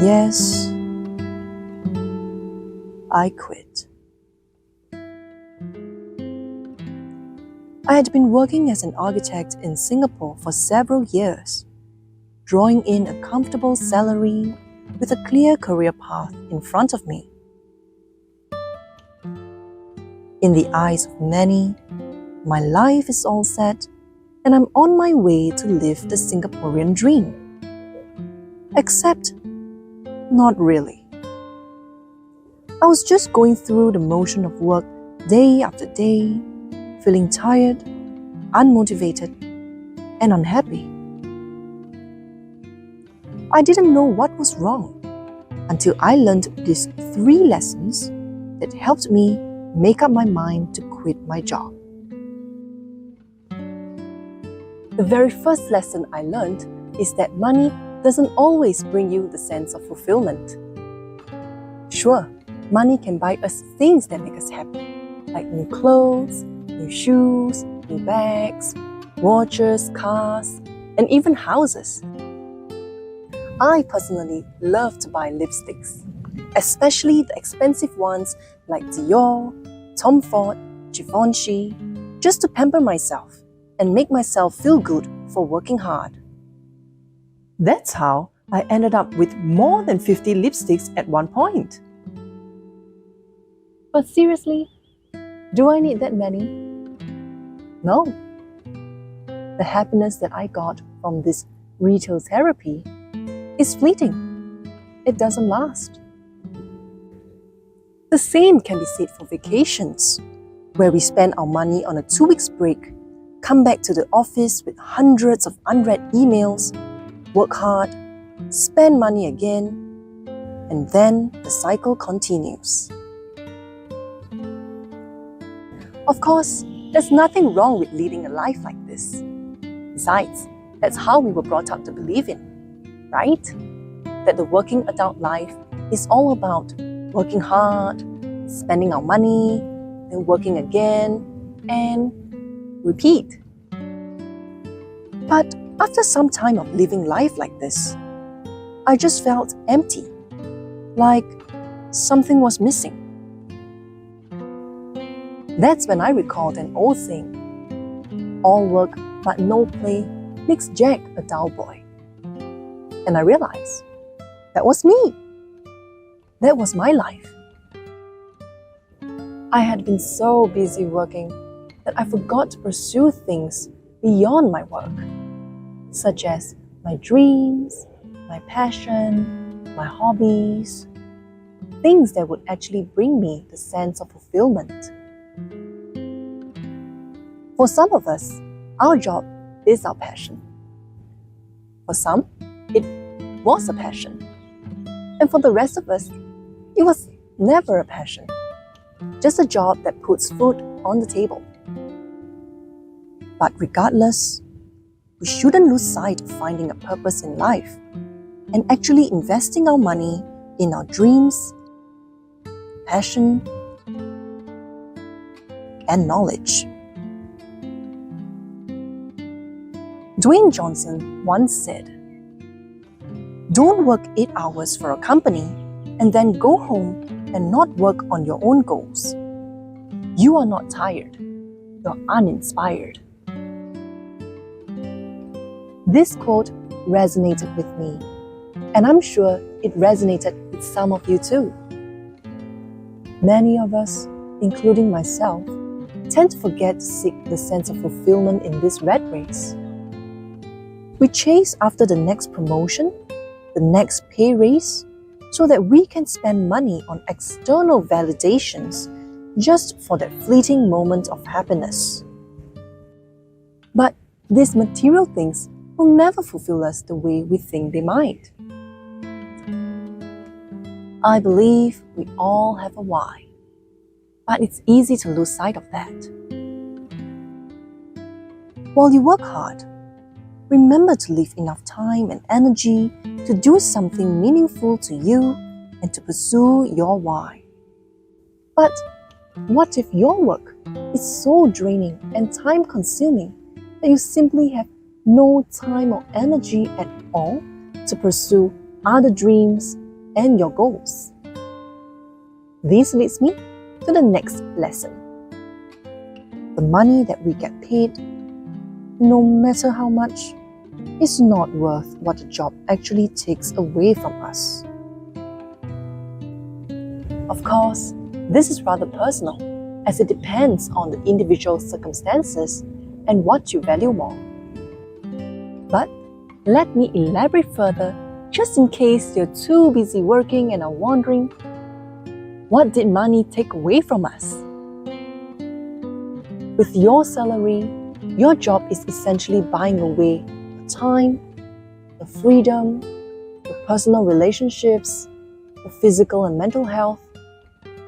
Yes, I quit. I had been working as an architect in Singapore for several years, drawing in a comfortable salary with a clear career path in front of me. In the eyes of many, my life is all set and I'm on my way to live the Singaporean dream. Except, not really. I was just going through the motion of work day after day, feeling tired, unmotivated, and unhappy. I didn't know what was wrong until I learned these 3 lessons that helped me make up my mind to quit my job. The very first lesson I learned is that money doesn't always bring you the sense of fulfillment. Sure, money can buy us things that make us happy, like new clothes, new shoes, new bags, watches, cars, and even houses. I personally love to buy lipsticks, especially the expensive ones like Dior, Tom Ford, Givenchy, just to pamper myself and make myself feel good for working hard. That's how I ended up with more than 50 lipsticks at one point. But seriously, do I need that many? No. The happiness that I got from this retail therapy is fleeting. It doesn't last. The same can be said for vacations, where we spend our money on a 2-week break, come back to the office with hundreds of unread emails, work hard, spend money again, and then the cycle continues. Of course, there's nothing wrong with leading a life like this. Besides, that's how we were brought up to believe in, right? That the working adult life is all about working hard, spending our money, then working again, and repeat. But after some time of living life like this, I just felt empty, like something was missing. That's when I recalled an old saying, all work but no play makes Jack a dull boy. And I realized, that was me. That was my life. I had been so busy working that I forgot to pursue things beyond my work, such as my dreams, my passion, my hobbies, things that would actually bring me the sense of fulfillment. For some of us, our job is our passion. For some, it was a passion. And for the rest of us, it was never a passion. Just a job that puts food on the table. But regardless, we shouldn't lose sight of finding a purpose in life and actually investing our money in our dreams, passion, and knowledge. Dwayne Johnson once said, "Don't work 8 hours for a company and then go home and not work on your own goals. You are not tired, you're uninspired." This quote resonated with me, and I'm sure it resonated with some of you too. Many of us, including myself, tend to forget to seek the sense of fulfillment in this rat race. We chase after the next promotion, the next pay raise, so that we can spend money on external validations just for that fleeting moment of happiness. But these material things will never fulfill us the way we think they might. I believe we all have a why, but it's easy to lose sight of that. While you work hard, remember to leave enough time and energy to do something meaningful to you and to pursue your why. But what if your work is so draining and time-consuming that you simply have no time or energy at all to pursue other dreams, and your goals. This leads me to the next lesson. The money that we get paid, no matter how much, is not worth what the job actually takes away from us. Of course, this is rather personal, as it depends on the individual circumstances and what you value more. But let me elaborate further, just in case you're too busy working and are wondering, what did money take away from us? With your salary, your job is essentially buying away your time, your freedom, your personal relationships, your physical and mental health,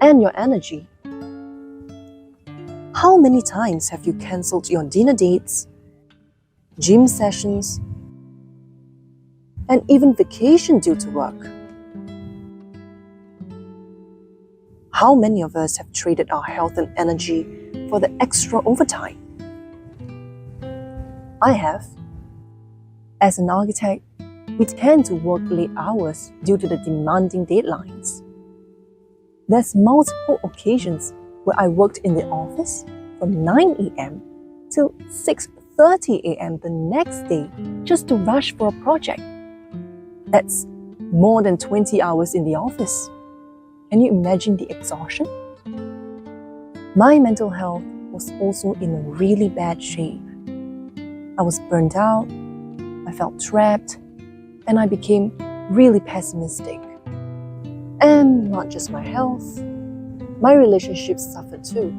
and your energy. How many times have you cancelled your dinner dates, gym sessions, and even vacation due to work? How many of us have traded our health and energy for the extra overtime? I have. As an architect, we tend to work late hours due to the demanding deadlines. There's multiple occasions where I worked in the office from 9 a.m. till 6:30 a.m. the next day just to rush for a project. That's more than 20 hours in the office. Can you imagine the exhaustion? My mental health was also in a really bad shape. I was burnt out, I felt trapped, and I became really pessimistic. And not just my health, my relationships suffered too.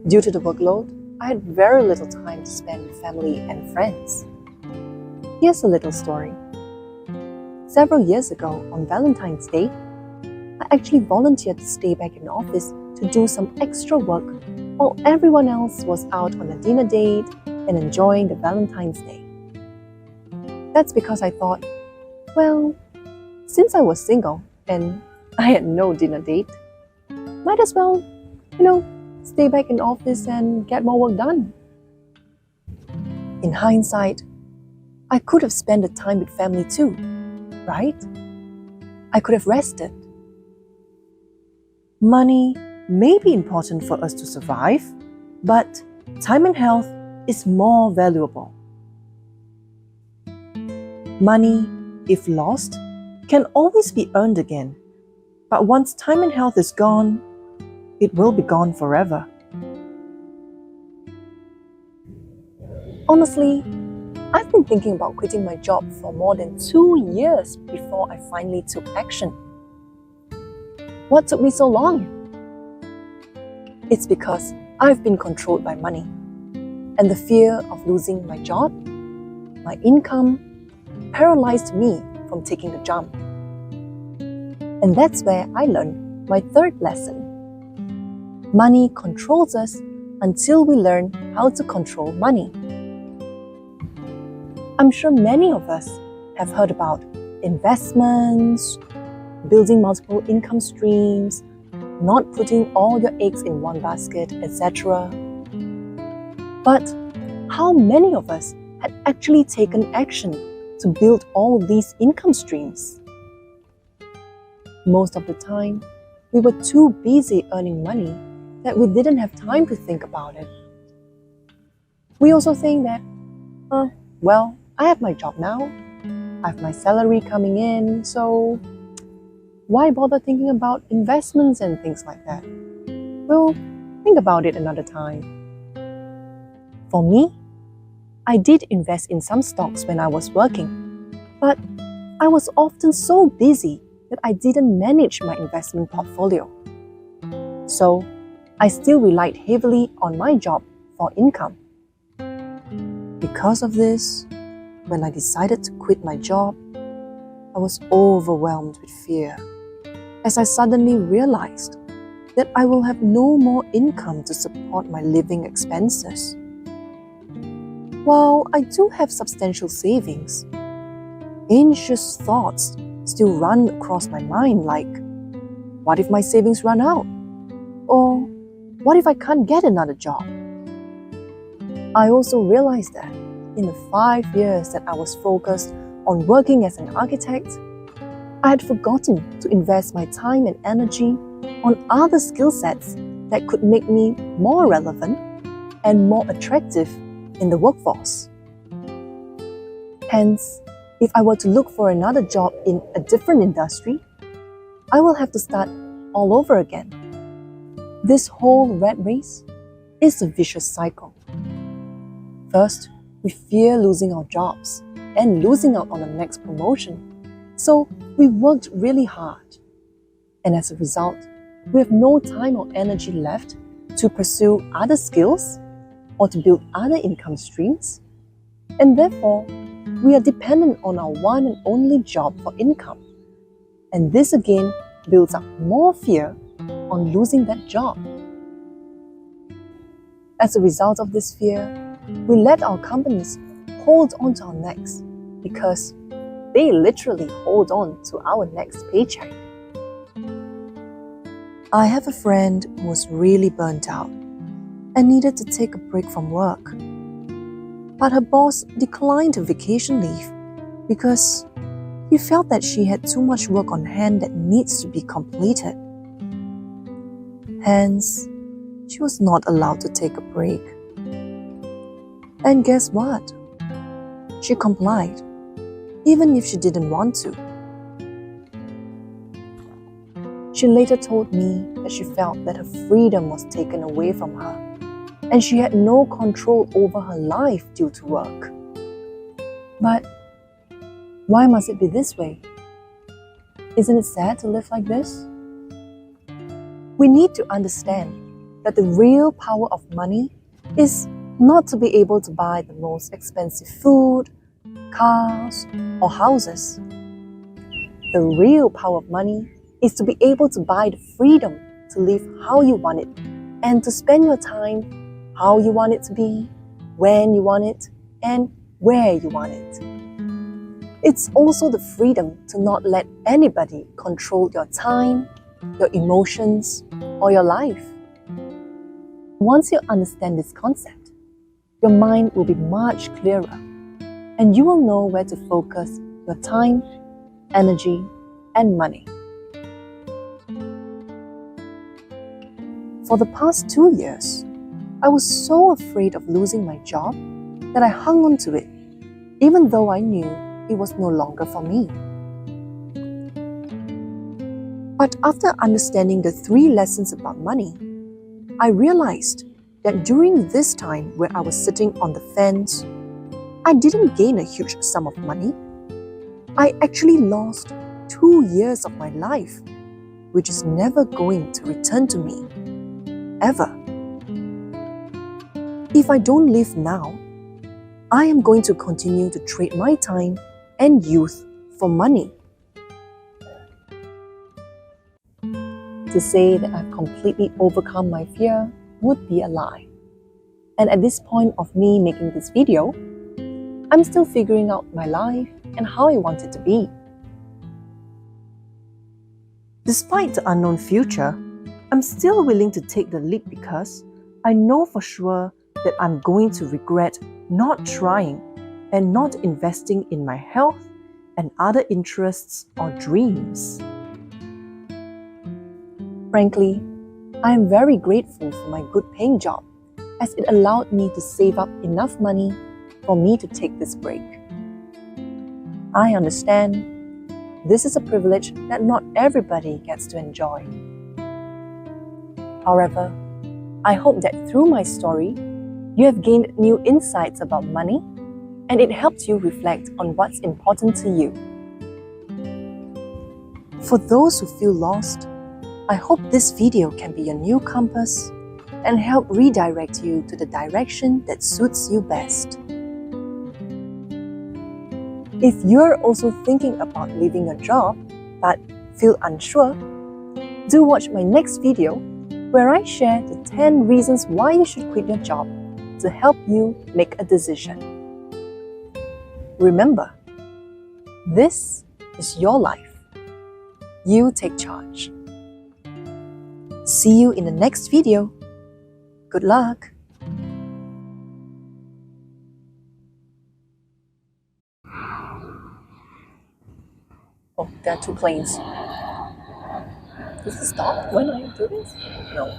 Due to the workload, I had very little time to spend with family and friends. Here's a little story. Several years ago, on Valentine's Day, I actually volunteered to stay back in the office to do some extra work while everyone else was out on a dinner date and enjoying the Valentine's Day. That's because I thought, well, since I was single and I had no dinner date, might as well, stay back in the office and get more work done. In hindsight, I could have spent the time with family too, right? I could have rested. Money may be important for us to survive, but time and health is more valuable. Money, if lost, can always be earned again, but once time and health is gone, it will be gone forever. Honestly, I've been thinking about quitting my job for more than 2 years before I finally took action. What took me so long? It's because I've been controlled by money, and the fear of losing my job, my income, paralyzed me from taking the jump. And that's where I learned my third lesson. Money controls us until we learn how to control money. I'm sure many of us have heard about investments, building multiple income streams, not putting all your eggs in one basket, etc. But how many of us had actually taken action to build all these income streams? Most of the time, we were too busy earning money that we didn't have time to think about it. We also think that, I have my job now, I have my salary coming in, so why bother thinking about investments and things like that? We'll think about it another time. For me, I did invest in some stocks when I was working, but I was often so busy that I didn't manage my investment portfolio. So, I still relied heavily on my job for income. Because of this, when I decided to quit my job, I was overwhelmed with fear, as I suddenly realized that I will have no more income to support my living expenses. While I do have substantial savings, anxious thoughts still run across my mind like, what if my savings run out? Or what if I can't get another job? I also realized that in the 5 years that I was focused on working as an architect, I had forgotten to invest my time and energy on other skill sets that could make me more relevant and more attractive in the workforce. Hence, if I were to look for another job in a different industry, I will have to start all over again. This whole rat race is a vicious cycle. First, we fear losing our jobs and losing out on the next promotion, so we worked really hard. And as a result, we have no time or energy left to pursue other skills or to build other income streams, and therefore, we are dependent on our one and only job for income. And this again builds up more fear on losing that job. As a result of this fear, we let our companies hold on to our necks because they literally hold on to our next paycheck. I have a friend who was really burnt out and needed to take a break from work. But her boss declined her vacation leave because he felt that she had too much work on hand that needs to be completed. Hence, she was not allowed to take a break. And guess what? She complied, even if she didn't want to. She later told me that she felt that her freedom was taken away from her and she had no control over her life due to work. But why must it be this way? Isn't it sad to live like this? We need to understand that the real power of money is not to be able to buy the most expensive food, cars, or houses. The real power of money is to be able to buy the freedom to live how you want it and to spend your time how you want it to be, when you want it, and where you want it. It's also the freedom to not let anybody control your time, your emotions, or your life. Once you understand this concept, your mind will be much clearer, and you will know where to focus your time, energy, and money. For the past 2 years, I was so afraid of losing my job that I hung on to it, even though I knew it was no longer for me. But after understanding the 3 lessons about money, I realized that during this time where I was sitting on the fence, I didn't gain a huge sum of money. I actually lost 2 years of my life, which is never going to return to me, ever. If I don't live now, I am going to continue to trade my time and youth for money. To say that I've completely overcome my fear would be a lie. And at this point of me making this video, I'm still figuring out my life and how I want it to be. Despite the unknown future, I'm still willing to take the leap because I know for sure that I'm going to regret not trying and not investing in my health and other interests or dreams. Frankly, I am very grateful for my good-paying job as it allowed me to save up enough money for me to take this break. I understand this is a privilege that not everybody gets to enjoy. However, I hope that through my story, you have gained new insights about money and it helps you reflect on what's important to you. For those who feel lost, I hope this video can be your new compass and help redirect you to the direction that suits you best. If you're also thinking about leaving a job but feel unsure, do watch my next video where I share the 10 reasons why you should quit your job to help you make a decision. Remember, this is your life. You take charge. See you in the next video. Good luck! Oh, there are two planes. Does it stop when I do this? No.